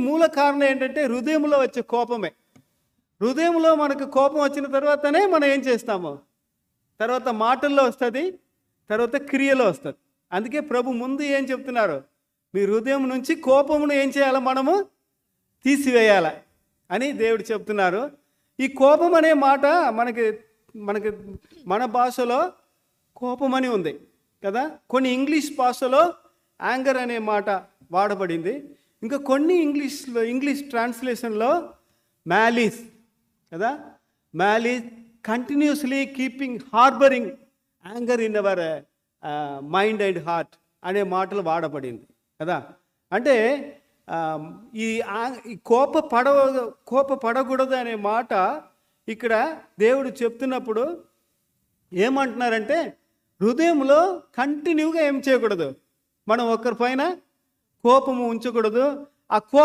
మూల కారణం ఏంటంటే హృదయంలో వచ్చే కోపమే. హృదయంలో మనకు కోపం వచ్చిన తర్వాతనే మనం ఏం చేస్తాము, తర్వాత మాటల్లో వస్తుంది, తర్వాత క్రియలో వస్తుంది. అందుకే ప్రభు ముందు ఏం చెప్తున్నారు, మీ హృదయం నుంచి కోపమును ఏం చేయాలి, మనము తీసివేయాలి అని దేవుడు చెప్తున్నారు. ఈ కోపం అనే మాట మనకి మనకి మన భాషలో కోపం అని ఉంది కదా. కొన్ని ఇంగ్లీష్ భాషలో యాంగర్ అనే మాట వాడబడింది. ఇంకా కొన్ని ఇంగ్లీష్ ట్రాన్స్లేషన్లో మ్యాలీస్ కదా, మ్యాలీస్ continuously keeping harbouring anger in our mind and heart అనే మాటలు వాడబడింది కదా. అంటే ఈ కోపపడకూడదు అనే మాట ఇక్కడ దేవుడు చెప్తున్నప్పుడు ఏమంటున్నారంటే, హృదయంలో కంటిన్యూగా ఏం చేయకూడదు, మనం ఒకరిపైన కోపము ఉంచకూడదు. ఆ